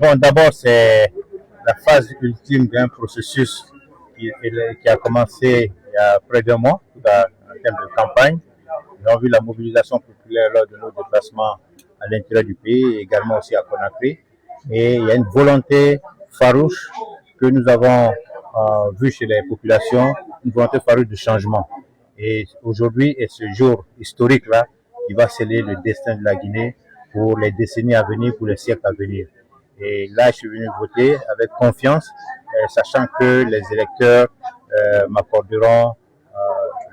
Bon, d'abord, c'est la phase ultime d'un processus qui a commencé il y a près d'un mois, en termes de campagne. Nous avons vu la mobilisation populaire lors de nos déplacements à l'intérieur du pays, et également aussi à Conakry. Et il y a une volonté farouche que nous avons vue chez les populations, une volonté farouche de changement. Et aujourd'hui est ce jour historique-là qui va sceller le destin de la Guinée pour les décennies à venir, pour les siècles à venir. Et là, je suis venu voter avec confiance, sachant que les électeurs m'accorderont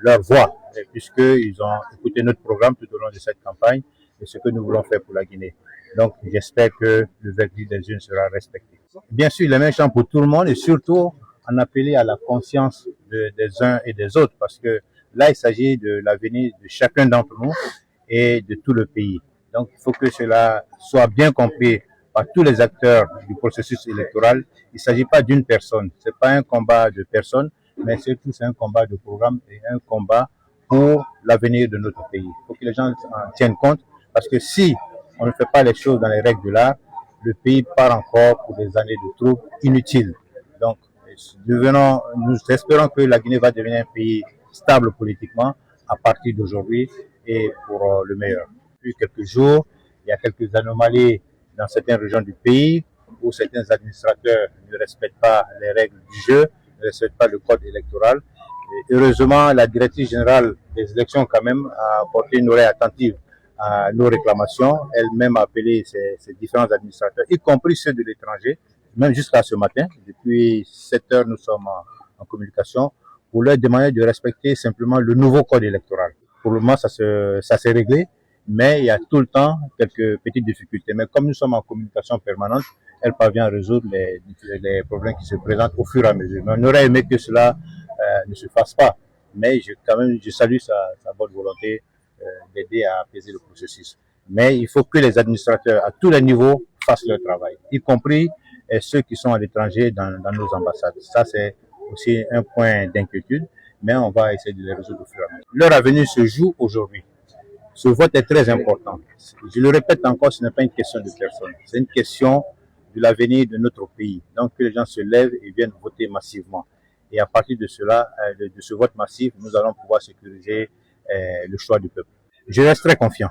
leur voix, puisqu'ils ont écouté notre programme tout au long de cette campagne et ce que nous voulons faire pour la Guinée. Donc, j'espère que le verdict des urnes sera respecté. Bien sûr, les mêmes champs pour tout le monde et surtout en appeler à la conscience des uns et des autres, parce que là, il s'agit de l'avenir de chacun d'entre nous et de tout le pays. Donc, il faut que cela soit bien compris par tous les acteurs du processus électoral. Il ne s'agit pas d'une personne, ce n'est pas un combat de personne, mais surtout c'est un combat de programme et un combat pour l'avenir de notre pays. Il faut que les gens en tiennent compte, parce que si on ne fait pas les choses dans les règles de l'art, le pays part encore pour des années de troubles inutiles. Donc, nous espérons que la Guinée va devenir un pays stable politiquement à partir d'aujourd'hui et pour le meilleur. Depuis quelques jours, il y a quelques anomalies dans certaines régions du pays où certains administrateurs ne respectent pas les règles du jeu, ne respectent pas le code électoral. Et heureusement, la directrice générale des élections quand même a porté une oreille attentive à nos réclamations. Elle-même a appelé ces différents administrateurs, y compris ceux de l'étranger, même jusqu'à ce matin. Depuis 7 heures, nous sommes en communication pour leur demander de respecter simplement le nouveau code électoral. Pour le moment, ça s'est réglé, mais il y a tout le temps quelques petites difficultés. Mais comme nous sommes en communication permanente, elle parvient à résoudre les problèmes qui se présentent au fur et à mesure. Mais on aurait aimé que cela ne se fasse pas. Mais je salue sa bonne volonté d'aider à apaiser le processus. Mais il faut que les administrateurs à tous les niveaux fassent leur travail, y compris ceux qui sont à l'étranger dans nos ambassades. Ça, c'est aussi un point d'inquiétude, mais on va essayer de les résoudre au fur et à mesure. Leur avenir se joue aujourd'hui. Ce vote est très important. Je le répète encore, ce n'est pas une question de personne, c'est une question de l'avenir de notre pays. Donc que les gens se lèvent et viennent voter massivement. Et à partir de cela, de ce vote massif, nous allons pouvoir sécuriser le choix du peuple. Je reste très confiant.